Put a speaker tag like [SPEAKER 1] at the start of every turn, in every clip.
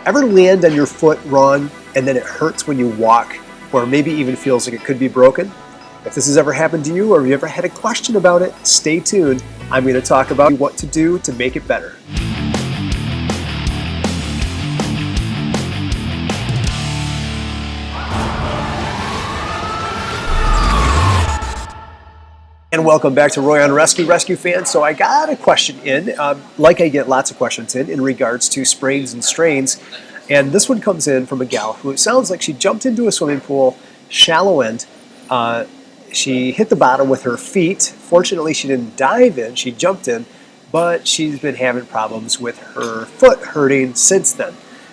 [SPEAKER 1] Ever land on your foot wrong and then it hurts when you walk, or maybe even feels like it could be broken? If this has ever happened to you, or you ever had a question about it, stay tuned. I'm going to talk about what to do to make it better. And welcome back to Roy on Rescue, Rescue fans. So I got a question in, like I get lots of questions in regards to sprains and strains. And this one comes in from a gal who it sounds like she jumped into a swimming pool, shallow end. She hit the bottom with her feet. Fortunately, she didn't dive in, she jumped in, but she's been having problems with her foot hurting since then.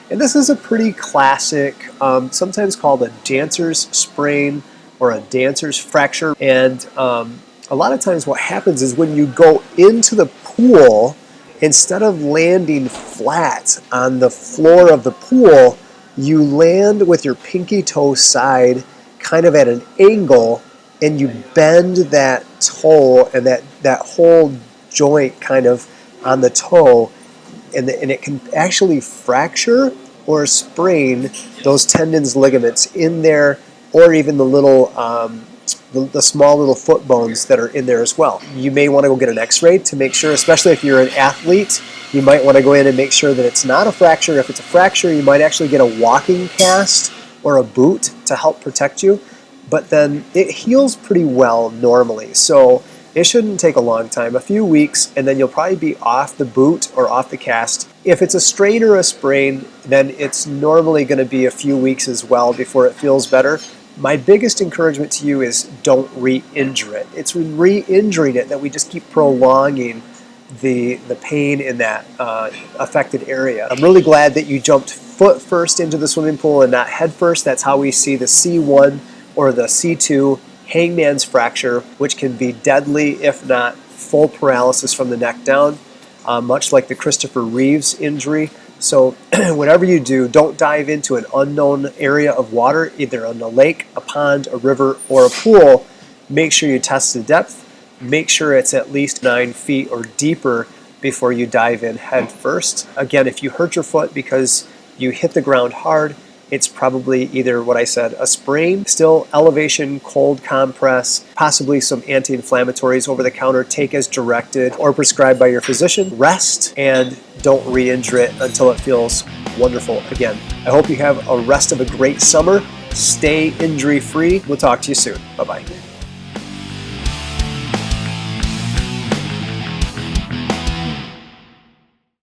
[SPEAKER 1] And this is a pretty classic, sometimes called a dancer's sprain or a dancer's fracture. And a lot of times what happens is when you go into the pool, instead of landing flat on the floor of the pool, you land with your pinky toe side kind of at an angle, and you bend that toe and that whole joint kind of on the toe, and it can actually fracture or sprain those tendons, ligaments in there, or even the little the small little foot bones that are in there as well. You may want to go get an x-ray to make sure, especially if you're an athlete, you might want to go in and make sure that it's not a fracture. If it's a fracture, you might actually get a walking cast or a boot to help protect you, but then it heals pretty well normally. So it shouldn't take a long time, a few weeks, and then you'll probably be off the boot or off the cast. If it's a strain or a sprain, then it's normally going to be a few weeks as well before it feels better. My biggest encouragement to you is don't re-injure it. It's when re-injuring it that we just keep prolonging the pain in that affected area. I'm really glad that you jumped foot first into the swimming pool and not head first. That's how we see the C1 or the C2 hangman's fracture, which can be deadly, if not full paralysis from the neck down, much like the Christopher Reeves injury. So whatever you do, don't dive into an unknown area of water, either on a lake, a pond, a river, or a pool. Make sure you test the depth. Make sure it's at least 9 feet or deeper before you dive in head first. Again, if you hurt your foot because you hit the ground hard, it's probably either what I said, a sprain, still elevation, cold compress, possibly some anti-inflammatories over the counter, take as directed or prescribed by your physician. Rest and don't re-injure it until it feels wonderful again. I hope you have a rest of a great summer. Stay injury-free. We'll talk to you soon. Bye-bye.